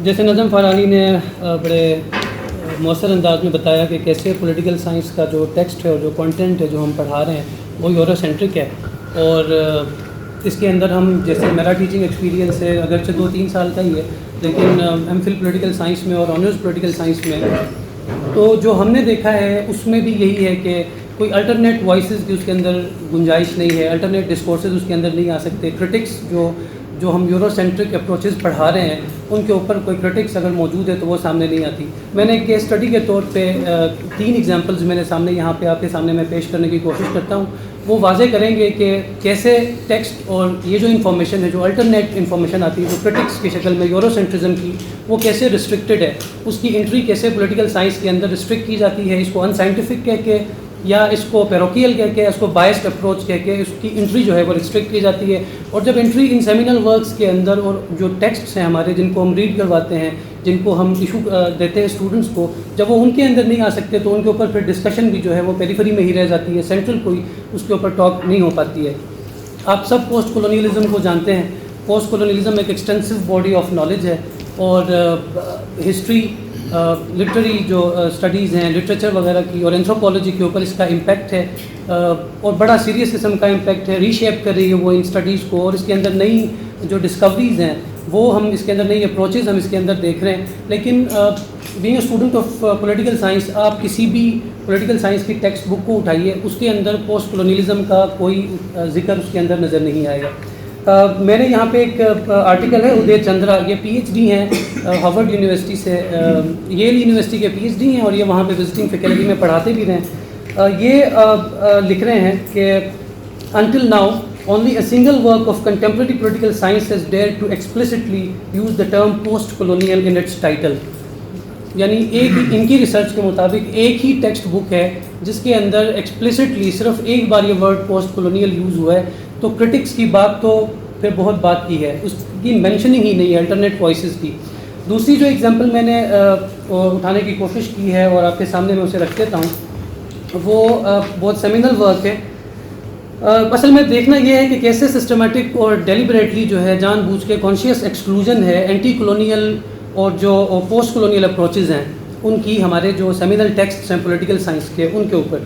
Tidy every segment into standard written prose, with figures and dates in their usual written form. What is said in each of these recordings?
جیسے نظم فارانی نے بڑے مؤثر انداز میں بتایا کہ کیسے پولیٹیکل سائنس کا جو ٹیکسٹ ہے اور جو کانٹینٹ ہے جو ہم پڑھا رہے ہیں وہ یورو سینٹرک ہے، اور اس کے اندر ہم جیسے میرا ٹیچنگ ایکسپیرینس ہے اگرچہ 2-3 سال کا ہی ہے، لیکن ایم فل پولیٹیکل سائنس میں اور آنرز پولیٹیکل سائنس میں تو جو ہم نے دیکھا ہے اس میں بھی یہی ہے کہ کوئی الٹرنیٹ وائسز کی اس کے اندر گنجائش نہیں ہے، الٹرنیٹ ڈسکورسز اس کے اندر نہیں آ سکتے، کرٹکس جو ہم یورو سینٹرک اپروچز پڑھا رہے ہیں ان کے اوپر کوئی کرٹکس اگر موجود ہے تو وہ سامنے نہیں آتی۔ میں نے ایک کیس اسٹڈی کے طور پہ 3 ایگزامپلز میں نے سامنے یہاں پہ آپ کے سامنے میں پیش کرنے کی کوشش کرتا ہوں، وہ واضح کریں گے کہ کیسے ٹیکسٹ اور یہ جو انفارمیشن ہے جو الٹرنیٹ انفارمیشن آتی ہے جو کرٹکس کی شکل میں یورو سینٹرزم کی، وہ کیسے ریسٹرکٹیڈ ہے، اس کی انٹری کیسے پولیٹیکل سائنس کے اندر ریسٹرکٹ کی جاتی ہے، اس کو ان سائنٹیفک کہہ کے یا اس کو پیروکیل کہہ کے، اس کو بائسڈ اپروچ کہہ کے اس کی انٹری جو ہے وہ ریسٹرکٹ کی جاتی ہے۔ اور جب انٹری ان سیمینل ورکس کے اندر اور جو ٹیکسٹس ہیں ہمارے جن کو ہم ریڈ کرواتے ہیں، جن کو ہم ایشو دیتے ہیں اسٹوڈنٹس کو، جب وہ ان کے اندر نہیں آ سکتے تو ان کے اوپر پھر ڈسکشن بھی جو ہے وہ پیریفری میں ہی رہ جاتی ہے، سینٹرل کوئی اس کے اوپر ٹاک نہیں ہو پاتی ہے۔ آپ سب پوسٹ کولونیلزم کو جانتے ہیں، پوسٹ کولونیلزم ایک ایکسٹینسو باڈی آف نالج ہے، اور ہسٹری لٹریری جو اسٹڈیز ہیں لٹریچر وغیرہ کی اور اینتھروپولوجی کے اوپر اس کا امپیکٹ ہے، اور بڑا سیریس قسم کا امپیکٹ ہے، ری شیپ کر رہی ہے وہ ان اسٹڈیز کو، اور اس کے اندر نئی جو ڈسکوریز ہیں وہ ہم اس کے اندر نئی اپروچز ہم اس کے اندر دیکھ رہے ہیں۔ لیکن being a student of political science, آپ کسی بھی پولیٹیکل سائنس کی ٹیکسٹ بک کو اٹھائیے، اس کے اندر پوسٹ کولونیلزم کا کوئی ذکر اس کے اندر نظر نہیں آئے گا۔ میں نے یہاں پہ ایک آرٹیکل ہے ادے چندرا، یہ پی ایچ ڈی ہیں ہارورڈ یونیورسٹی سے، ییل یونیورسٹی کے پی ایچ ڈی ہیں اور یہ وہاں پہ وزٹنگ فیکلٹی میں پڑھاتے بھی رہے ہیں۔ یہ لکھ رہے ہیں کہ until now only a single work of contemporary political science has dared to explicitly use the term post colonial in its title۔ یعنی ان کی ریسرچ کے مطابق ایک ہی ٹیکسٹ بک ہے جس کے اندر ایکسپلسٹلی صرف ایک بار یہ ورڈ پوسٹ کولونیل یوز ہوا ہے، تو کرٹکس کی بات تو پھر بہت بات کی ہے، اس کی مینشننگ ہی نہیں ہے الٹرنیٹ وائسز کی۔ دوسری جو ایگزامپل میں نے اٹھانے کی کوشش کی ہے اور آپ کے سامنے میں اسے رکھ دیتا ہوں، وہ بہت سیمینل ورک ہے۔ اصل میں دیکھنا یہ ہے کہ کیسے سسٹمیٹک اور ڈیلیبریٹلی جو ہے جان بوجھ کے کانشیس ایکسکلوژن ہے اینٹی کولونیل اور جو پوسٹ کولونیل اپروچز ہیں ان کی ہمارے جو سیمینل ٹیکسٹس ہیں پولیٹیکل سائنس کے ان کے اوپر۔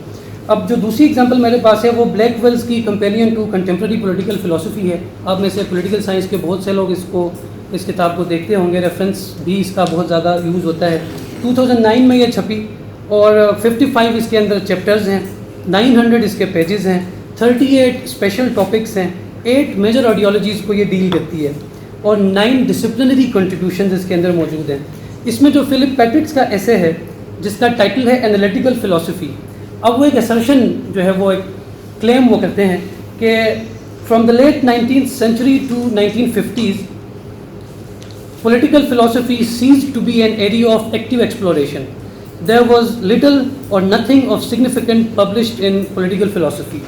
اب جو دوسری ایگزامپل میرے پاس ہے وہ بلیک ویلز کی companion to contemporary political philosophy ہے۔ آپ میں سے پولیٹیکل سائنس کے بہت سے لوگ اس کتاب کو دیکھتے ہوں گے، ریفرنس بھی اس کا بہت زیادہ یوز ہوتا ہے۔ 2009 میں یہ چھپی اور 55 اس کے اندر چیپٹرز ہیں، 900 اس کے پیجز ہیں، 38 اسپیشل ٹاپکس ہیں، 8 میجر آئیڈیالوجیز کو یہ ڈیل کرتی ہے، اور 9 ڈسپلنری کنٹریبیوشنز اس کے اندر موجود ہیں۔ اس میں جو فلپ پیٹرکس کا ایسے ہے جس کا ٹائٹل ہے اینالیٹیکل فلاسفی، اب وہ ایک اسرشن جو ہے وہ ایک کلیم وہ کرتے ہیں کہ from the late 19th century to 1950s political philosophy ceased to be an area of active exploration. There was little or nothing of significant published in political philosophy۔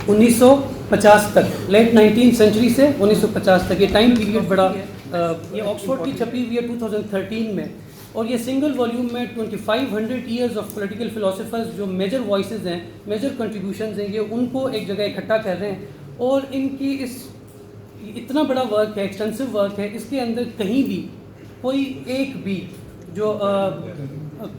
1950 تک، لیٹ 19th century سے 1950 تک، یہ time period بڑا یہ Oxford کی چھپی ہوئی ہے 2013 میں، اور یہ سنگل والیوم میں 2500 ایئرز آف پولیٹیکل فلاسفرز جو میجر وائسز ہیں، میجر کنٹریبیوشنز ہیں، یہ ان کو ایک جگہ اکٹھا کر رہے ہیں، اور ان کی اس اتنا بڑا ورک ہے، ایکسٹینسو ورک ہے، اس کے اندر کہیں بھی کوئی ایک بھی جو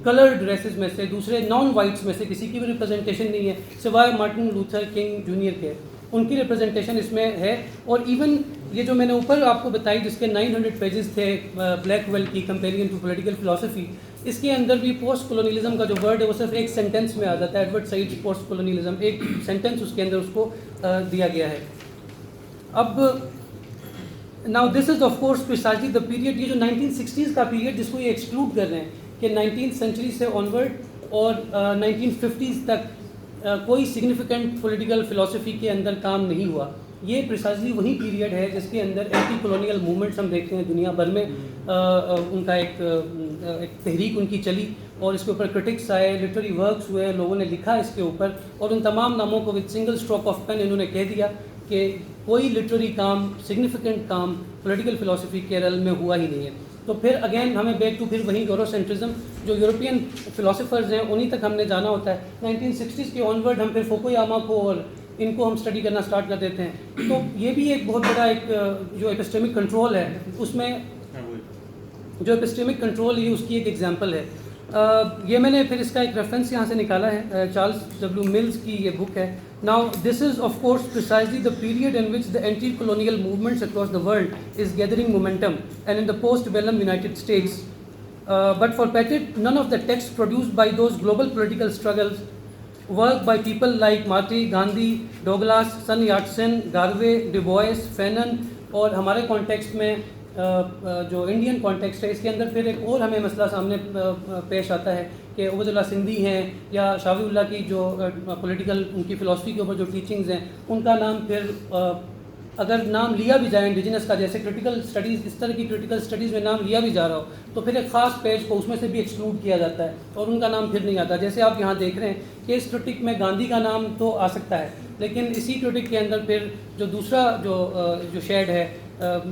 کلرڈ ریسز میں سے دوسرے نان وائٹس میں سے کسی کی بھی ریپرزنٹیشن نہیں ہے سوائے مارٹن لوتھر کنگ جونیئر کے، ان کی ریپرزنٹیشن اس میں ہے۔ اور ایون یہ جو میں نے اوپر آپ کو بتائی جس کے 900 پیجز تھے بلیک ویل کی کمپینین ٹو پولیٹیکل فلاسفی، اس کے اندر بھی پوسٹ کولونیلزم کا جو ورڈ ہے وہ صرف ایک سینٹینس میں آ جاتا ہے، ایڈورڈ سعید پوسٹ کولونیلزم، ایک سینٹینس اس کے اندر اس کو دیا گیا ہے۔ اب now this is of course precisely the period, یہ جو 1960s کا پیریڈ جس کو یہ ایکسکلوڈ کر رہے ہیں کہ 19th century سے آنورڈ اور 1950s تک کوئی سگنیفیکنٹ پولیٹیکل فلاسفی کے اندر کام نہیں ہوا، یہ پریسائزلی وہی پیریڈ ہے جس کے اندر اینٹی کولونیل موومنٹس ہم دیکھتے ہیں دنیا بھر میں، ان کا ایک تحریک ان کی چلی اور اس کے اوپر کرٹکس آئے، لٹریری ورکس ہوئے، لوگوں نے لکھا اس کے اوپر، اور ان تمام ناموں کو with single stroke of pen انہوں نے کہہ دیا کہ کوئی لٹریری کام، سگنیفیکنٹ کام پولیٹیکل فلاسفی کے ریل میں ہوا ہی نہیں ہے۔ تو پھر اگین ہمیں بیک ٹو پھر وہیں یورو سینٹرزم، جو یورپین فلاسفرز ہیں انہی تک ہم نے جانا ہوتا ہے۔ 1960s کے آنورڈ ہم پھر فوکویاما کو اور ان کو ہم اسٹڈی کرنا اسٹارٹ کر دیتے ہیں۔ تو یہ بھی ایک بہت بڑا ایک جو ایپسٹیمک کنٹرول ہے، اس میں جو اپسٹیمک کنٹرول یہ اس کی ایک ایگزامپل ہے. یہ میں نے پھر اس کا ایک ریفرنس یہاں سے نکالا ہے, چارلس ڈبلیو ملز کی یہ بک ہے. Now this is of course precisely the period in which the anti-colonial movements across the world is gathering momentum, and in the post-bellum United States. But for Pettit, none of the texts produced by those global political struggles, work by people like Marty, Gandhi, Douglas, Sun Yat-sen, Garvey, Du Bois, Fanon, اور ہمارے context میں جو Indian context ہے اس کے اندر پھر ایک اور ہمیں مسئلہ سامنے پیش آتا ہے کہ عبید اللہ سندھی ہیں یا شاوی اللہ کی جو پولیٹیکل ان کی فلاسفی کے اوپر جو ٹیچنگز ہیں ان کا نام پھر اگر نام لیا بھی جائے انڈیجنس کا, جیسے کرٹیکل اسٹڈیز اس طرح کی کرٹیکل اسٹڈیز میں نام لیا بھی جا رہا ہو تو پھر ایک خاص پیج کو اس میں سے بھی ایکسکلوڈ کیا جاتا ہے اور ان کا نام پھر نہیں آتا. جیسے آپ یہاں دیکھ رہے ہیں کہ اس کرٹک میں گاندھی کا نام تو آ سکتا ہے, لیکن اسی کرٹک کے اندر پھر جو دوسرا جو شیڈ ہے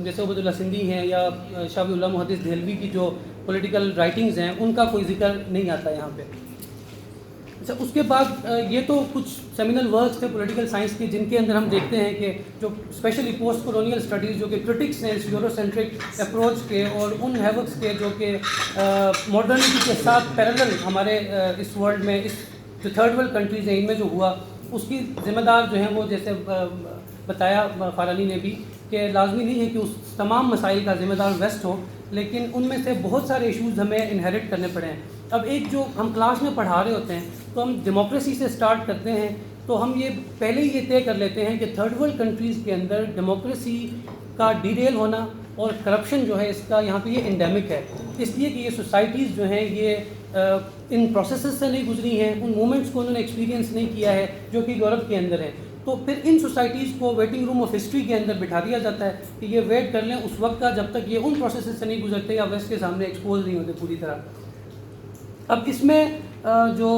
جیسے عبید اللہ سندھی ہیں یا شاوی اللہ محدث دہلوی کی جو پولیٹیکل رائٹنگز ہیں ان کا کوئی ذکر نہیں آتا یہاں پہ. اچھا, اس کے بعد یہ تو کچھ سیمینل ورکس تھے پولیٹیکل سائنس کے جن کے اندر ہم دیکھتے ہیں کہ جو اسپیشلی پوسٹ کولونیل اسٹڈیز جو کہ کرٹکس ہیں اس یورو سینٹرک اپروچ کے اور ان ہیوکس کے جو کہ ماڈرنٹی کے ساتھ پیرلل ہمارے اس ورلڈ میں اس جو تھرڈ ورلڈ کنٹریز ہیں ان میں جو ہوا اس کی ذمہ دار جو ہیں وہ جیسے بتایا فارانی نے بھی کہ لازمی نہیں ہے کہ اس تمام مسائل کا ذمہ دار ویسٹ ہو, لیکن ان میں سے بہت سارے ایشوز ہمیں انہیریٹ کرنے پڑے ہیں. اب ایک جو ہم کلاس میں پڑھا رہے ہوتے ہیں تو ہم ڈیموکریسی سے سٹارٹ کرتے ہیں تو ہم یہ پہلے ہی یہ طے کر لیتے ہیں کہ تھرڈ ورلڈ کنٹریز کے اندر ڈیموکریسی کا ڈیریل ہونا اور کرپشن جو ہے اس کا یہاں پہ یہ انڈیمک ہے, اس لیے کہ یہ سوسائٹیز جو ہیں یہ ان پروسیسز سے نہیں گزری ہیں, ان مومنٹس کو انہوں نے ایکسپیرینس نہیں کیا ہے جو کہ یورپ کے اندر ہے. تو پھر ان سوسائٹیز کو ویٹنگ روم آف ہسٹری کے اندر بٹھا دیا جاتا ہے کہ یہ ویٹ کر لیں اس وقت کا جب تک یہ ان پروسیسز سے نہیں گزرتے یا ویسٹ کے سامنے ایکسپوز نہیں ہوتے پوری طرح. اب اس میں جو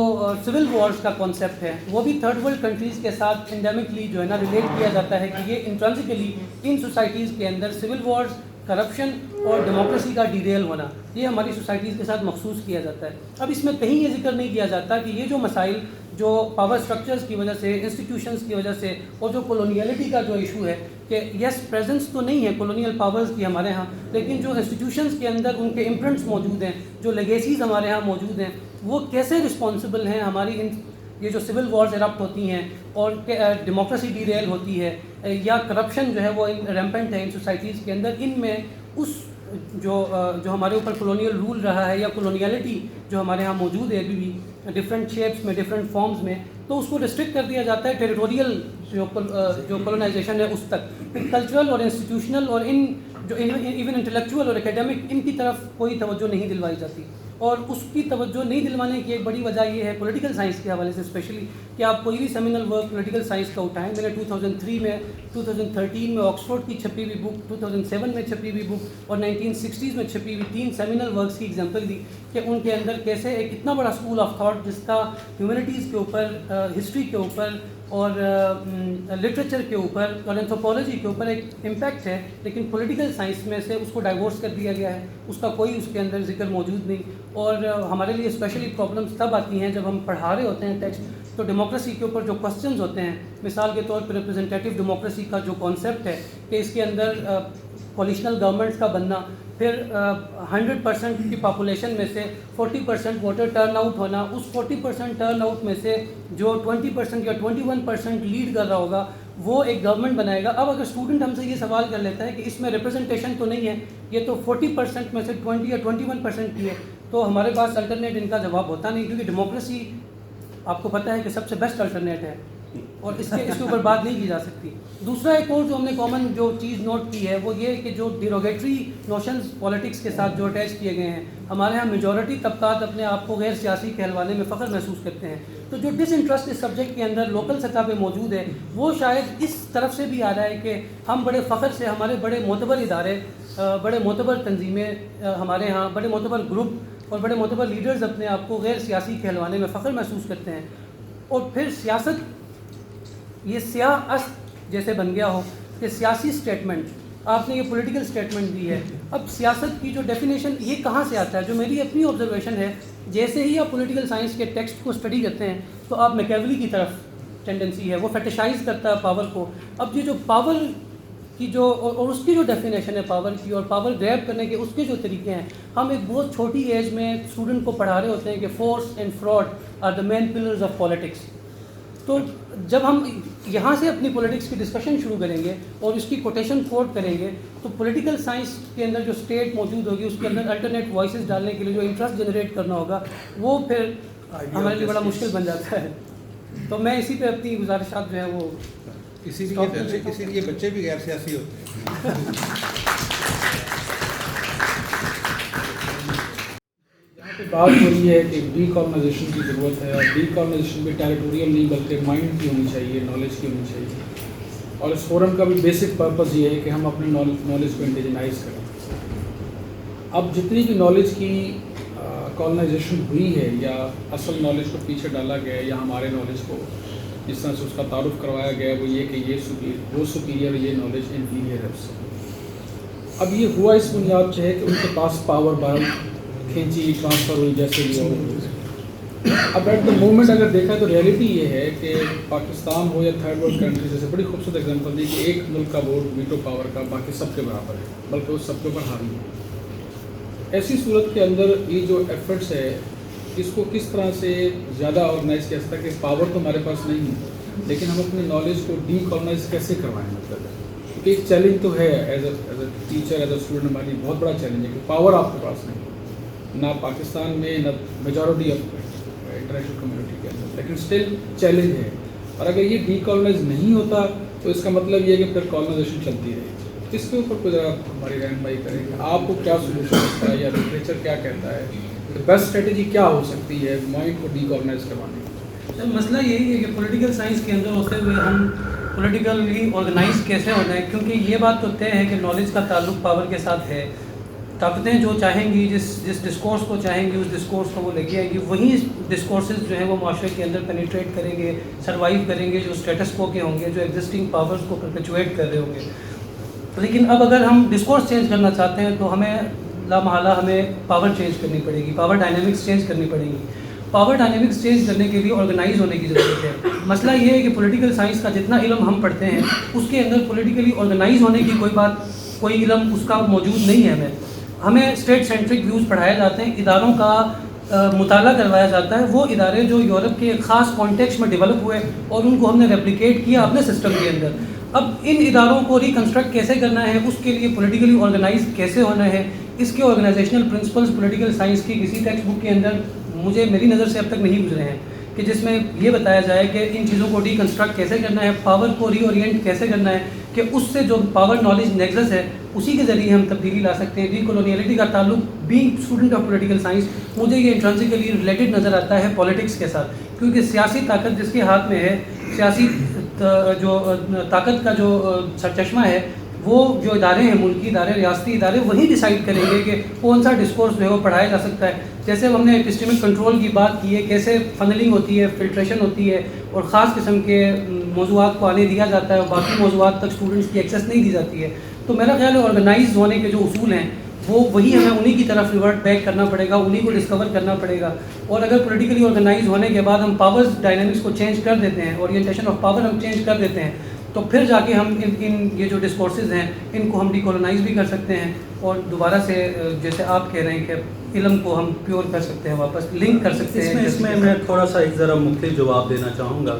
سول وارز کا کانسیپٹ ہے وہ بھی تھرڈ ورلڈ کنٹریز کے ساتھ انڈیمکلی جو ہے نا ریلیٹ کیا جاتا ہے کہ یہ انٹرنسکلی ان سوسائٹیز کے اندر سول وارز, کرپشن اور ڈیموکریسی کا ڈیریل ہونا یہ ہماری سوسائٹیز کے ساتھ مخصوص کیا جاتا ہے. اب اس میں کہیں یہ ذکر نہیں کیا جاتا کہ یہ جو مسائل جو پاور سٹرکچرز کی وجہ سے, انسٹیٹیوشنز کی وجہ سے اور جو کولونیلٹی کا جو ایشو ہے کہ یس پریزنس تو نہیں ہے کولونیل پاورز کی ہمارے ہاں, لیکن جو انسٹیٹیوشنز کے اندر ان کے امپرنٹس موجود ہیں, جو لیگیسیز ہمارے ہاں موجود ہیں, وہ کیسے رسپانسبل ہیں ہماری یہ جو سول وارز ایرپٹ ہوتی ہیں اور ڈیموکریسی ڈیریل ہوتی ہے یا کرپشن جو ہے وہ ریمپنٹ ہے ان سوسائٹیز کے اندر. ان میں اس جو ہمارے اوپر کولونیل رول رہا ہے یا کولونیلٹی جو ہمارے ہاں موجود ہے ابھی بھی ڈفرینٹ شیپس میں, ڈفرینٹ فارمز میں, تو اس کو ریسٹرکٹ کر دیا جاتا ہے ٹیریٹوریل جو کولونائزیشن ہے اس تک. کلچرل اور انسٹیٹیوشنل اور ان جو ایون انٹلیکچوئل اور اکیڈمک ان کی طرف کوئی توجہ نہیں دلوائی جاتی. اور اس کی توجہ نہیں دلوانے کی ایک بڑی وجہ یہ ہے پولیٹیکل سائنس کے حوالے سے اسپیشلی کہ آپ کوئی بھی سیمینل ورک پولیٹیکل سائنس کا اٹھائیں. میں نے 2003 میں 2013 میں آکسفورڈ کی چھپی ہوئی بک, 2007 میں چھپی ہوئی بک اور 1960s میں چھپی ہوئی 3 سیمینل ورکس کی ایگزامپل دی کہ ان کے اندر کیسے ایک اتنا بڑا اسکول آف تھاٹ جس کا ہیومینٹیز کے اوپر, ہسٹری کے اوپر اور لٹریچر کے اوپر اور اینتھروپولوجی کے اوپر ایک امپیکٹ ہے, لیکن پولیٹیکل سائنس میں سے اس کو ڈائیورس کر دیا گیا ہے, اس کا کوئی اس کے اندر ذکر موجود نہیں. اور ہمارے لیے اسپیشلی پرابلمس تب آتی ہیں جب ہم پڑھا رہے ہوتے ہیں ٹیکسٹ تو ڈیموکریسی کے اوپر جو کوسچنز ہوتے ہیں, مثال کے طور پر ریپرزنٹیٹیو ڈیموکریسی کا جو کانسیپٹ ہے کہ اس کے اندر کولیشنل گورنمنٹس کا بننا, پھر 100% کی پاپولیشن میں سے 40% ووٹر ٹرن آؤٹ ہونا, اس 40% ٹرن آؤٹ میں سے جو 20% یا 21% لیڈ کر رہا ہوگا وہ ایک گورنمنٹ بنائے گا. اب اگر اسٹوڈنٹ ہم سے یہ سوال کر لیتا ہے کہ اس میں ریپرزنٹیشن تو نہیں ہے, یہ تو 40% میں سے 20 یا 21% کی ہے, تو ہمارے پاس الٹرنیٹ ان کا جواب ہوتا نہیں, کیونکہ ڈیموکریسی آپ کو پتہ ہے کہ سب سے بیسٹ الٹرنیٹ ہے اور اس کے اوپر بات نہیں کی جا سکتی. دوسرا ایک اور جو ہم نے کامن جو چیز نوٹ کی ہے وہ یہ کہ جو ڈیروگیٹری نوشنز پالیٹکس کے ساتھ جو اٹیچ کیے گئے ہیں, ہمارے ہاں میجورٹی طبقات اپنے آپ کو غیر سیاسی کہلوانے میں فخر محسوس کرتے ہیں, تو جو ڈس انٹرسٹ اس سبجیکٹ کے اندر لوکل سطح پہ موجود ہے وہ شاید اس طرف سے بھی آ رہا ہے کہ ہم بڑے فخر سے ہمارے بڑے معتبر ادارے, بڑے معتبر تنظیمیں ہمارے ہاں, بڑے معتبر گروپ اور بڑے معتبر لیڈرز اپنے آپ کو غیر سیاسی کہلوانے میں فخر محسوس کرتے ہیں. اور پھر سیاست یہ سیاہ است جیسے بن گیا ہو کہ سیاسی سٹیٹمنٹ, آپ نے یہ پولیٹیکل سٹیٹمنٹ دی ہے. اب سیاست کی جو ڈیفینیشن یہ کہاں سے آتا ہے, جو میری اپنی آبزرویشن ہے, جیسے ہی آپ پولیٹیکل سائنس کے ٹیکسٹ کو اسٹڈی کرتے ہیں تو آپ میکیولی کی طرف ٹینڈنسی ہے, وہ فیٹیشائز کرتا ہے پاور کو. اب یہ جو پاور کی جو اور اس کی جو ڈیفینیشن ہے پاور کی اور پاور گریب کرنے کے اس کے جو طریقے ہیں، ہم ایک بہت چھوٹی ایج میں اسٹوڈنٹ کو پڑھا رہے ہوتے ہیں کہ force and fraud are the main pillars of politics. تو جب ہم یہاں سے اپنی پولیٹکس کی ڈسکشن شروع کریں گے اور اس کی کوٹیشن کوٹ کریں گے تو پولیٹیکل سائنس کے اندر جو اسٹیٹ موجود ہوگی اس کے اندر الٹرنیٹ وائسز ڈالنے کے لیے جو انٹرسٹ جنریٹ کرنا ہوگا وہ پھر ہمارے لیے بڑا مشکل بن جاتا ہے. تو میں اسی پہ اپنی گزارشات جو ہیں وہ اسی لیے بچے بھی غیر سیاسی ہوتے ہیں. یہاں پہ بات ہو رہی ہے کہ ڈی کالونائزیشن کی ضرورت ہے، اور ڈی کالونائزیشن بھی ٹیریٹوریل نہیں بلکہ مائنڈ کی ہونی چاہیے، نالج کی ہونی چاہیے. اور اس فورم کا بھی بیسک پرپز یہ ہے کہ ہم اپنی نالج کو انڈیجنائز کریں. اب جتنی بھی نالج کی کالونائزیشن ہوئی ہے یا اصل نالج کو پیچھے ڈالا گیا ہے یا ہمارے نالج کو جس طرح سے اس کا تعارف کروایا گیا ہے وہ یہ کہ یہ وہ سپیریئر، یہ نالج انفیریئر ہے اس سے. اب یہ ہوا اس بنیاد سے ہے کہ ان کے پاس پاور بہت کھینچی ٹرانسفر ہوئی جیسے بھی ہو. اب ایٹ دا مومنٹ اگر دیکھا تو ریئلٹی یہ ہے کہ پاکستان ہو یا تھرڈ ورلڈ کنٹری، جیسے بڑی خوبصورت ایگزامپل دی کہ ایک ملک کا ووٹ ویٹو پاور کا باقی سب کے برابر ہے، بلکہ وہ سب کے اوپر حاوی ہے. ایسی صورت کے اندر یہ جو ایفرٹس ہے اس کو کس طرح سے زیادہ آرگنائز کیا سکتا ہے کہ پاور تو ہمارے پاس نہیں ہے لیکن ہم اپنے نالج کو ڈی کالونائز کیسے کروائیں. مطلب ہے کیونکہ ایک چیلنج تو ہے as a teacher as a student ہمارے لیے بہت بڑا چیلنج ہے کہ پاور آپ کے پاس نہیں، نہ پاکستان میں نہ میجورٹی آف انٹرنیشنل کمیونٹی کے اندر، لیکن اسٹل چیلنج ہے. اور اگر یہ ڈی کالونائز نہیں ہوتا تو اس کا مطلب یہ ہے کہ پھر کالونائزیشن چلتی رہے. اس کے اوپر کوئی ذرا ہماری رہنمائی کریں کہ آپ کو کیا سولوشن ہوتا ہے یا لٹریچر کیا کہتا ہے، بیسٹ اسٹریٹجی کیا ہو سکتی ہے مائنڈ کو ڈی کالونائز کروانے کی. مسئلہ یہی ہے کہ پولیٹیکل سائنس کے اندر ہوتے ہوئے ہم پولیٹیکلی آرگنائز کیسے ہونا ہے، کیونکہ یہ بات تو طے ہے کہ نالج کا تعلق پاور کے ساتھ ہے. طاقتیں جو چاہیں گی جس ڈسکورس کو چاہیں گی اس ڈسکورس کو وہ لے کے آئیں گی، وہی ڈسکورسز جو ہیں وہ معاشرے کے اندر پینیٹریٹ کریں گے، سروائیو کریں گے، جو اسٹیٹس کو کے ہوں گے، جو ایگزسٹنگ پاورز کو پرپیچویٹ کر رہے ہوں گے. لیکن اب اگر ہم ڈسکورس چینج کرنا چاہتے ہیں تو ہمیں لامحالہ ہمیں پاور چینج کرنی پڑے گی، پاور ڈائنامکس چینج کرنی پڑیں گی. پاور ڈائنامکس چینج کرنے کے لیے آرگنائز ہونے کی ضرورت ہے. مسئلہ یہ ہے کہ پولیٹیکل سائنس کا جتنا علم ہم پڑھتے ہیں اس کے اندر پولیٹیکلی آرگنائز ہونے کی کوئی علم اس کا موجود نہیں ہے. ہمیں اسٹیٹ سینٹرک ویوز پڑھائے جاتے ہیں، اداروں کا مطالعہ کروایا جاتا ہے، وہ ادارے جو یورپ کے ایک خاص کانٹیکسٹ میں ڈیولپ ہوئے اور ان کو ہم نے ریپلیکیٹ کیا اپنے سسٹم کے اندر. اب ان اداروں کو ریکنسٹرکٹ کیسے کرنا ہے، اس کے لیے پولیٹیکلی آرگنائز کیسے ہونا ہے، اس کے آرگنائزیشنل پرنسپلز پولیٹیکل سائنس کی کسی ٹیکسٹ بک کے اندر میری نظر سے اب تک نہیں گزرے ہیں کہ جس میں یہ بتایا جائے کہ ان چیزوں کو ریکنسٹرکٹ کیسے کرنا ہے، پاور کو ری اورینٹ کیسے کرنا ہے کہ اس سے جو پاور نالج نیکسس ہے اسی کے ذریعے ہم تبدیلی لا سکتے ہیں. ڈی کولونیلٹی کا تعلق being student of political science مجھے یہ انٹرنسکلی ریلیٹڈ نظر آتا ہے پالیٹکس کے ساتھ، کیونکہ سیاسی طاقت جس کے ہاتھ میں ہے، سیاسی جو طاقت کا جو سرچشمہ ہے، وہ جو ادارے ہیں، ملکی ادارے، ریاستی ادارے، وہی ڈیسائیڈ کریں گے کہ کون سا ڈسکورس جو ہے وہ پڑھایا جا سکتا ہے. جیسے ہم نے ایپسٹیمک کنٹرول کی بات کی ہے، کیسے فنلنگ ہوتی ہے، فلٹریشن ہوتی ہے اور خاص قسم کے موضوعات کو آنے دیا جاتا ہے اور باقی موضوعات تک اسٹوڈنٹس کی ایکسیس نہیں دی جاتی ہے. تو میرا خیال ہے آرگنائز ہونے کے جو اصول ہیں وہی ہمیں انہی کی طرف ریورٹ بیک کرنا پڑے گا، انہی کو ڈسکور کرنا پڑے گا. اور اگر پولیٹیکلی آرگنائز ہونے کے بعد ہم پاورز ڈائنامکس کو چینج کر دیتے ہیں، اورینٹیشن آف پاور ہم چینج کر دیتے ہیں، تو پھر جا کے ہم ان یہ جو ڈسکورسز ہیں ان کو ہم ڈیکولونائز بھی کر سکتے ہیں اور دوبارہ سے جیسے آپ کہہ رہے ہیں کہ علم کو ہم پیور کر سکتے ہیں، واپس لنک کر سکتے ہیں. اس میں میں تھوڑا سا ایک ذرا مختلف جواب دینا چاہوں گا.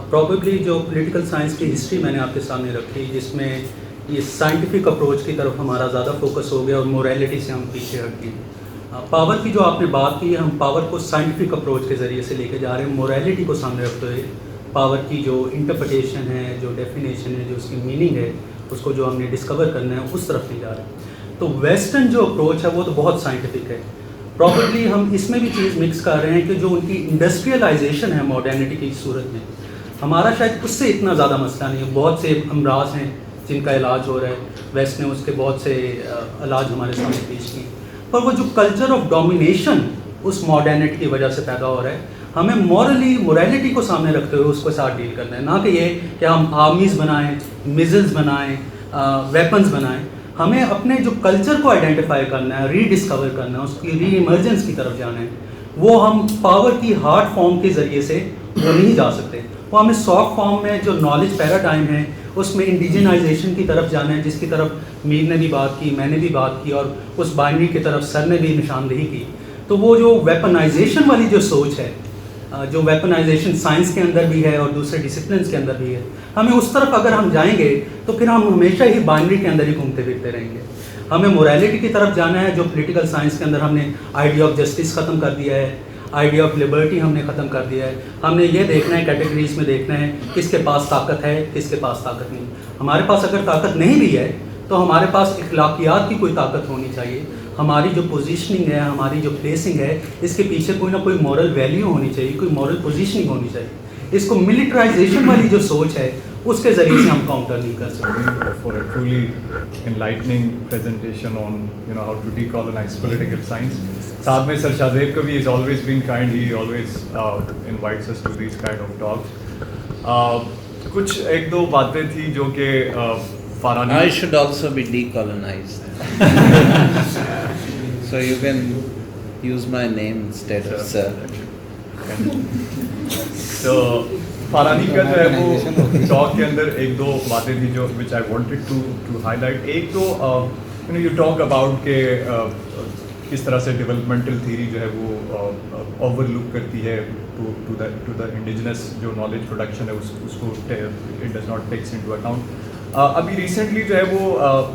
پروبیبلی جو پولیٹیکل سائنس کی ہسٹری میں نے آپ کے سامنے رکھی جس میں یہ سائنٹیفک اپروچ کی طرف ہمارا زیادہ فوکس ہو گیا اور موریلٹی سے ہم پیچھے ہٹ گئے. پاور کی جو آپ نے بات کی ہے، ہم پاور کو سائنٹیفک اپروچ کے ذریعے سے لے کے جا رہے ہیں، موریلٹی کو سامنے رکھتے ہوئے پاور کی جو انٹرپریٹیشن ہے، جو ڈیفینیشن ہے، جو اس کی میننگ ہے، اس کو جو ہم نے ڈسکور کرنا ہے اس طرف نہیں جا رہے ہیں. تو ویسٹرن جو اپروچ ہے وہ تو بہت سائنٹیفک ہے. پراپرلی ہم اس میں بھی چیز مکس کر رہے ہیں کہ جو ان کی انڈسٹریلائزیشن ہے ماڈرنٹی کی صورت میں، ہمارا شاید اس سے اتنا زیادہ مسئلہ نہیں ہے. بہت سے امراض ہیں جن کا علاج ہو رہا ہے، ویسٹ نے اس کے بہت سے علاج ہمارے سامنے پیش کیے، پر وہ جو کلچر آف ڈومینیشن اس ماڈرنٹی کی وجہ سے پیدا ہو رہا ہے، ہمیں موریلٹی کو سامنے رکھتے ہوئے اس کے ساتھ ڈیل کرنا ہے. نہ کہ یہ کہ ہم آرمیز بنائیں، میزلز بنائیں، ویپنز بنائیں. ہمیں اپنے جو کلچر کو آئیڈینٹیفائی کرنا ہے، ری ڈسکور کرنا ہے، اس کی ری ایمرجنس کی طرف جانا ہے. وہ ہم پاور کی ہارڈ فارم کے ذریعے سے وہ نہیں جا سکتے. وہ ہمیں سافٹ فارم میں جو نالج پیراڈائم ہے اس میں انڈیجنائزیشن کی طرف جانا ہے، جس کی طرف میر نے بھی بات کی، میں نے بھی بات کی، اور اس بائنری کی طرف سر نے بھی نشاندہی کی. تو وہ جو ویپنائزیشن والی جو سوچ ہے، جو ویپنائزیشن سائنس کے اندر بھی ہے اور دوسرے ڈسپلنس کے اندر بھی ہے، ہمیں اس طرف اگر ہم جائیں گے تو پھر ہم ہمیشہ ہی بائنری کے اندر ہی گھومتے پھرتے رہیں گے. ہمیں مورالٹی کی طرف جانا ہے، جو پولیٹیکل سائنس کے اندر ہم نے آئیڈیا آف جسٹس ختم کر دیا ہے، آئیڈیا آف لبرٹی ہم نے ختم کر دیا ہے. ہم نے یہ دیکھنا ہے، کیٹیگریز میں دیکھنا ہے کس کے پاس طاقت ہے، کس کے پاس طاقت نہیں. ہمارے پاس اگر طاقت نہیں بھی ہے تو ہمارے پاس اخلاقیات کی کوئی طاقت ہونی چاہیے. ہماری جو پوزیشننگ ہے، ہماری جو پلیسنگ ہے، اس کے پیچھے کوئی نہ کوئی مورل ویلیو ہونی چاہیے، کوئی مورل پوزیشننگ ہونی چاہیے. اس کو ملٹرائزیشن والی جو سوچ ہے اس کے ذریعے سے ہم کاؤنٹر نہیں کر سکتے. For a truly enlightening presentation on how to decolonize political science. ساتھ میں سر شاہزیب کا بھی is always been kind. He always invites us to these kind of talks. کچھ ایک دو باتیں تھی جو کہ فارانی. I should also be decolonized. So you can use my name instead of sir. تو فارانی کا جو ہے وہ ٹاک کے اندر ایک دو باتیں تھی جو which I wanted to highlight. ایک تو you talk about کہ کس طرح سے ڈیولپمنٹل تھیوری جو ہے وہ اوور لک کرتی ہے ٹو دا انڈیجنس جو نالج پروڈکشن ہے اس کو it does not takes into account. ابھی ریسنٹلی جو ہے وہ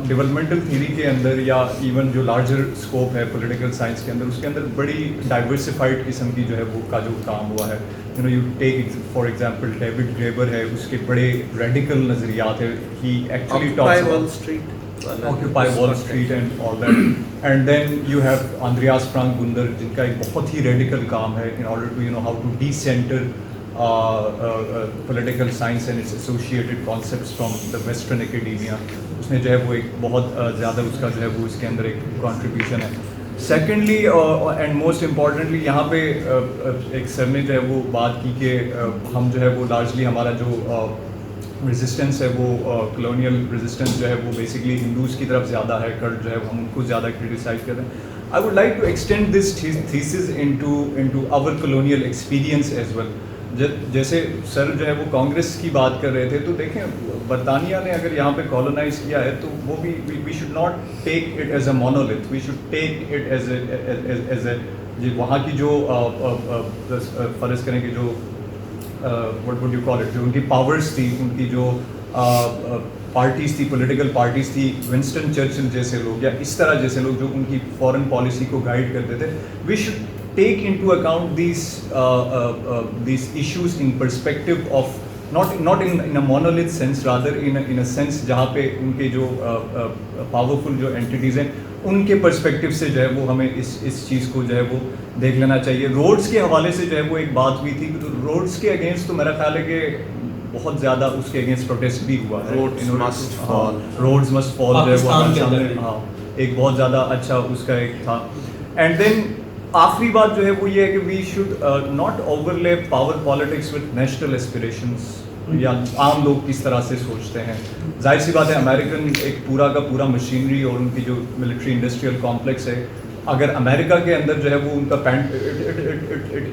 ڈیولپمنٹل تھیوری کے اندر یا ایون جو لارجر اسکوپ ہے پولیٹیکل سائنس کے اندر، اس کے اندر بڑی ڈائیورسفائڈ قسم کی جو ہے وہ کا جو کام ہوا ہے. You take for example David grabber ہے، اس کے بڑے ریڈیکل نظریات ہے. ہی actually Occupy Wall Street and all that. And then you have Andreas Frank Gunder جن کا ایک بہت ہی ریڈیکل کام ہے in order to how to decenter political science and its associated concepts from the western academia. اس نے جو ہے وہ ایک بہت زیادہ اس کا جو ہے وہ اس کے اندر ایک کنٹریبیوشن ہے. سیکنڈلی اینڈ موسٹ امپورٹنٹلی یہاں پہ ایک سر نے جو ہے وہ بات کی کہ ہم جو ہے وہ لارجلی ہمارا جو ریزسٹنس ہے وہ کلونیل ریزسٹنس جو ہے وہ بیسکلی ہندوز کی طرف زیادہ ہے. کرد جو ہے ہم ان کو زیادہ کرٹیسائز کرتے ہیں. I would like to extend this thesis into our colonial experience as well. جیسے سر جو ہے وہ کانگریس کی بات کر رہے تھے، تو دیکھیں برطانیہ نے اگر یہاں پہ کالونائز کیا ہے تو وہ بھی we should not take it as a monolith, we should take it as a وہاں کی جو فرض کریں کہ جو what would you call it جو ان کی پاورز تھی، ان کی جو پارٹیز تھی، پولیٹیکل پارٹیز تھی، ونسٹن چرچل جیسے لوگ یا اس طرح جیسے لوگ جو ان کی فارن پالیسی کو گائیڈ کرتے تھے، we should take into account these issues in perspective of not in a monolith sense, rather in a sense جہاں پہ ان کے جو powerful جو entities ہیں ان کے پرسپیکٹیو سے جو ہے وہ ہمیں اس چیز کو جو ہے وہ دیکھ لینا چاہیے. روڈس کے حوالے سے جو ہے وہ ایک بات ہوئی تھی، تو روڈس کے اگینسٹ تو میرا خیال ہے کہ بہت زیادہ اس کے اگینسٹ پروٹیسٹ بھی ہوا ہے. روڈز مسٹ فال جو ہے وہ ایک بہت زیادہ اچھا اس کا ایک تھا. اینڈ دین آخری بات جو ہے وہ یہ ہے کہ we should not overlap power politics with national aspirations, یا عام لوگ کس طرح سے سوچتے ہیں. ظاہر سی بات ہے امریکن ایک پورا کا پورا مشینری اور ان کی جو ملٹری انڈسٹریل کمپلیکس ہے، اگر امریکہ کے اندر جو ہے وہ ان کا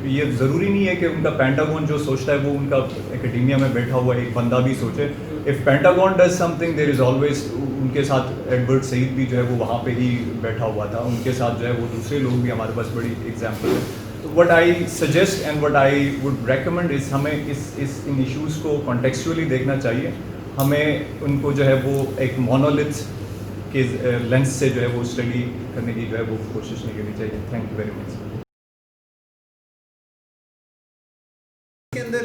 یہ ضروری نہیں ہے کہ ان کا پینٹاگون جو سوچتا ہے وہ ان کا اکیڈیمیا میں بیٹھا ہوا ایک بندہ بھی سوچے. If Pentagon does something there is always, ان کے ساتھ ایڈورڈ سعید بھی جو ہے وہ وہاں پہ ہی بیٹھا ہوا تھا، ان کے ساتھ جو ہے وہ دوسرے لوگ بھی ہمارے پاس بڑی ایگزامپل ہے. تو what I suggest and what I would recommend is ہمیں ان ایشوز کو کانٹیکسچولی دیکھنا چاہیے. ہمیں ان کو جو ہے وہ ایک مونولتھ کے لینس سے جو ہے وہ اسٹڈی کرنے کی جو ہے وہ کوشش نہیں کرنی چاہیے. Thank you very much. کے اندر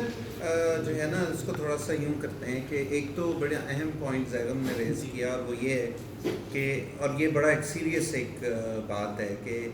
جو ہے نا اس کو تھوڑا سا یوں کرتے ہیں کہ ایک تو بڑا اہم پوائنٹ زیغم نے ریز کیا، اور وہ یہ ہے کہ اور یہ بڑا ایک سیریس ایک بات ہے کہ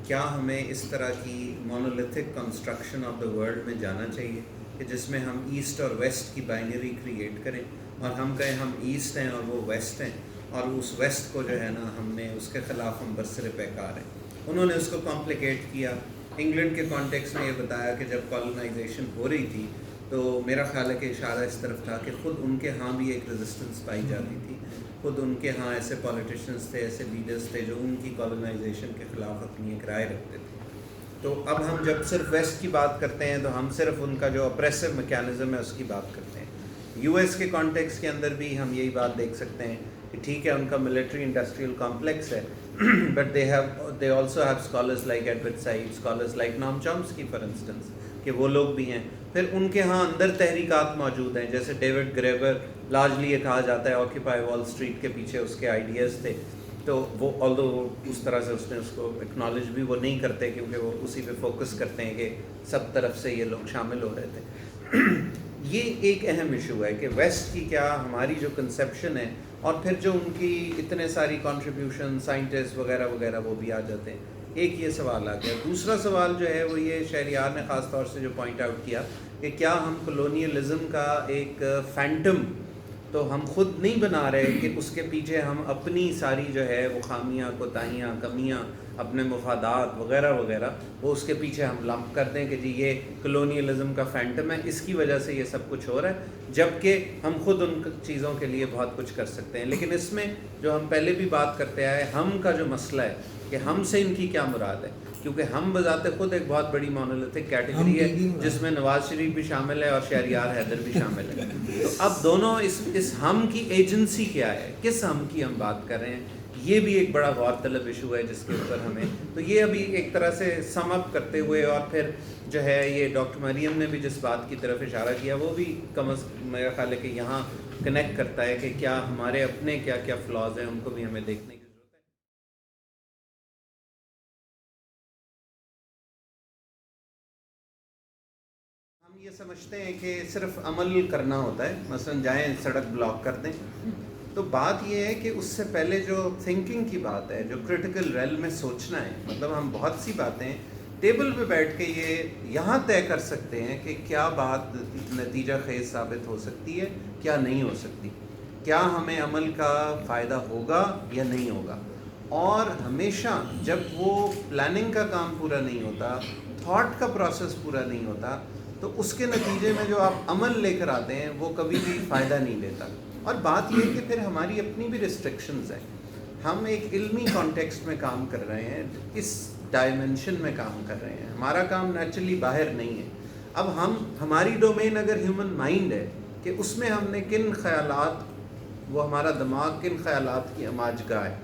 کیا ہمیں اس طرح کی monolithic construction of the world میں جانا چاہیے کہ جس میں ہم ایسٹ اور ویسٹ کی بائنری کریٹ کریں، اور ہم کہیں ہم ایسٹ ہیں اور وہ ویسٹ ہیں، اور اس ویسٹ کو جو ہے نا ہم نے اس کے خلاف ہم برسر پیکار ہیں. انہوں نے اس کو کمپلیکیٹ کیا. انگلینڈ کے کانٹیکس میں یہ بتایا کہ جب کالونائزیشن ہو رہی تھی تو میرا خیال ہے کہ اشارہ اس طرف تھا کہ خود ان کے ہاں بھی ایک ریزسٹنس پائی جاتی تھی. خود ان کے ہاں ایسے پولیٹیشنز تھے، ایسے لیڈرز تھے جو ان کی کالونائزیشن کے خلاف اپنی ایک رائے رکھتے تھے. تو اب ہم جب صرف ویسٹ کی بات کرتے ہیں تو ہم صرف ان کا جو اپریسو میکینزم ہے اس کی بات کرتے ہیں. US کے کانٹیکس کے اندر بھی ہم یہی بات دیکھ سکتے ہیں کہ ٹھیک ہے ان کا ملٹری انڈسٹریل کمپلیکس ہے but they also have scholars like Edward Said, scholars like Noam Chomsky for instance, کہ وہ لوگ بھی ہیں. پھر ان کے ہاں اندر تحریکات موجود ہیں, جیسے ڈیوڈ گریبر لارجلی یہ کہا جاتا ہے آکیپائی وال اسٹریٹ کے پیچھے اس کے آئیڈیاز تھے, تو وہ although اس طرح سے اس نے اس کو اکنالج بھی وہ نہیں کرتے کیونکہ وہ اسی پہ فوکس کرتے ہیں کہ سب طرف سے یہ لوگ شامل ہو رہے تھے. یہ ایک اہم ایشو ہے کہ ویسٹ کی کیا ہماری جو کنسیپشن ہے اور پھر جو ان کی اتنے ساری کنٹریبیوشن سائنٹسٹ وغیرہ وغیرہ وہ بھی آ جاتے ہیں. ایک یہ سوال آ گیا. دوسرا سوال جو ہے وہ یہ شہریار نے خاص طور سے جو پوائنٹ آؤٹ کیا کہ کیا ہم کلونیلزم کا ایک فینٹم تو ہم خود نہیں بنا رہے کہ اس کے پیچھے ہم اپنی ساری جو ہے وہ خامیاں کوتاہیاں کمیاں اپنے مفادات وغیرہ وغیرہ وہ اس کے پیچھے ہم لمپ کر دیں کہ جی یہ کلونیلزم کا فینٹم ہے, اس کی وجہ سے یہ سب کچھ ہو رہا ہے, جبکہ ہم خود ان چیزوں کے لیے بہت کچھ کر سکتے ہیں. لیکن اس میں جو ہم پہلے بھی بات کرتے آئے ہم کا جو مسئلہ ہے کہ ہم سے ان کی کیا مراد ہے, کیونکہ ہم بذات خود ایک بہت بڑی مونولیتھک کیٹیگری ہے جس میں نواز شریف بھی شامل ہے اور شہریار حیدر بھی شامل ہے. تو اب دونوں اس ہم کی ایجنسی کیا ہے, کس ہم کی ہم بات کر رہے ہیں, یہ بھی ایک بڑا غور طلب ایشو ہے جس کے اوپر ہمیں تو یہ ابھی ایک طرح سے سم اپ کرتے ہوئے اور پھر جو ہے یہ ڈاکٹر مریم نے بھی جس بات کی طرف اشارہ کیا وہ بھی کم از کم میرا خیال ہے کہ یہاں کنیکٹ کرتا ہے کہ کیا ہمارے اپنے کیا کیا فلاز ہیں ان کو بھی ہمیں دیکھنے کی ضرورت ہے. ہم یہ سمجھتے ہیں کہ صرف عمل کرنا ہوتا ہے, مثلا جائیں سڑک بلاک کر دیں, تو بات یہ ہے کہ اس سے پہلے جو تھنکنگ کی بات ہے, جو کریٹیکل ریل میں سوچنا ہے, مطلب ہم بہت سی باتیں ٹیبل پہ بیٹھ کے یہ یہاں طے کر سکتے ہیں کہ کیا بات نتیجہ خیز ثابت ہو سکتی ہے, کیا نہیں ہو سکتی, کیا ہمیں عمل کا فائدہ ہوگا یا نہیں ہوگا. اور ہمیشہ جب وہ پلاننگ کا کام پورا نہیں ہوتا, تھاٹ کا پروسیس پورا نہیں ہوتا, تو اس کے نتیجے میں جو آپ عمل لے کر آتے ہیں وہ کبھی بھی فائدہ نہیں دیتا. اور بات یہ ہے کہ پھر ہماری اپنی بھی ریسٹرکشنز ہیں. ہم ایک علمی کانٹیکسٹ میں کام کر رہے ہیں, اس ڈائمنشن میں کام کر رہے ہیں, ہمارا کام نیچرلی باہر نہیں ہے. اب ہماری ڈومین اگر ہیومن مائنڈ ہے کہ اس میں ہم نے کن خیالات, وہ ہمارا دماغ کن خیالات کی اماج گاہ ہے,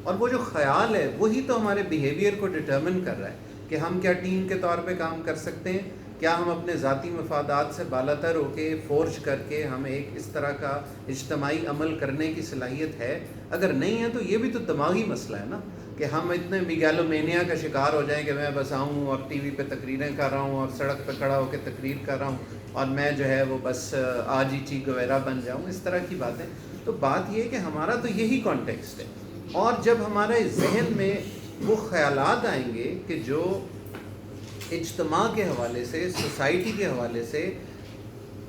اور وہ جو خیال ہے وہی تو ہمارے بیہیویئر کو ڈٹرمن کر رہا ہے کہ ہم کیا ٹیم کے طور پہ کام کر سکتے ہیں, کیا ہم اپنے ذاتی مفادات سے بالاتر ہو کے فورج کر کے ہمیں ایک اس طرح کا اجتماعی عمل کرنے کی صلاحیت ہے. اگر نہیں ہے تو یہ بھی تو دماغی مسئلہ ہے نا, کہ ہم اتنے میگالومینیا کا شکار ہو جائیں کہ میں بس آؤں اور ٹی وی پہ تقریریں کر رہا ہوں اور سڑک پہ کھڑا ہو کے تقریر کر رہا ہوں اور میں جو ہے وہ بس آج ہی چی گویرا بن جاؤں, اس طرح کی باتیں. تو بات یہ ہے کہ ہمارا تو یہی کانٹیکسٹ ہے, اور جب ہمارے ذہن میں وہ خیالات آئیں گے کہ جو اجتماع کے حوالے سے, سوسائٹی کے حوالے سے,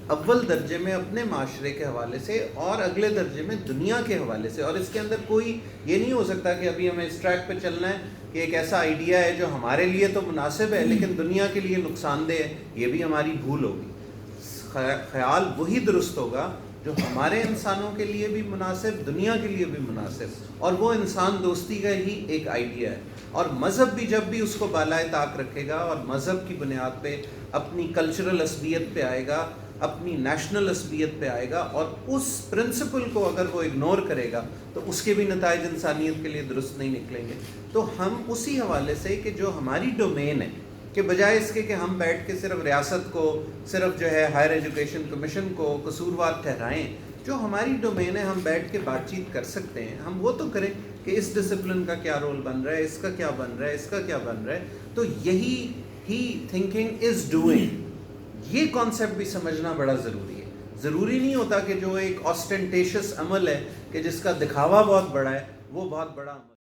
اول درجے میں اپنے معاشرے کے حوالے سے اور اگلے درجے میں دنیا کے حوالے سے, اور اس کے اندر کوئی یہ نہیں ہو سکتا کہ ابھی ہمیں اس ٹریک پہ چلنا ہے کہ ایک ایسا آئیڈیا ہے جو ہمارے لیے تو مناسب ہے لیکن دنیا کے لیے نقصان دہ ہے, یہ بھی ہماری بھول ہوگی. خیال وہی درست ہوگا جو ہمارے انسانوں کے لیے بھی مناسب, دنیا کے لیے بھی مناسب, اور وہ انسان دوستی کا ہی ایک آئیڈیا ہے. اور مذہب بھی جب بھی اس کو بالائے طاق رکھے گا اور مذہب کی بنیاد پہ اپنی کلچرل عصبیت پہ آئے گا, اپنی نیشنل عصبیت پہ آئے گا, اور اس پرنسپل کو اگر وہ اگنور کرے گا تو اس کے بھی نتائج انسانیت کے لیے درست نہیں نکلیں گے. تو ہم اسی حوالے سے کہ جو ہماری ڈومین ہے, کہ بجائے اس کے کہ ہم بیٹھ کے صرف ریاست کو, صرف جو ہے ہائر ایجوکیشن کمیشن کو قصوروار ٹھہرائیں, جو ہماری ڈومین ہے ہم بیٹھ کے بات چیت کر سکتے ہیں, ہم وہ تو کریں کہ اس ڈسپلن کا کیا رول بن رہا ہے, اس کا کیا بن رہا ہے, اس کا کیا بن رہا ہے. تو یہی ہی تھنکنگ از ڈوئنگ, یہ کانسیپٹ بھی سمجھنا بڑا ضروری ہے. ضروری نہیں ہوتا کہ جو ایک آسٹینٹیشس عمل ہے کہ جس کا دکھاوا بہت بڑا ہے وہ بہت بڑا عمل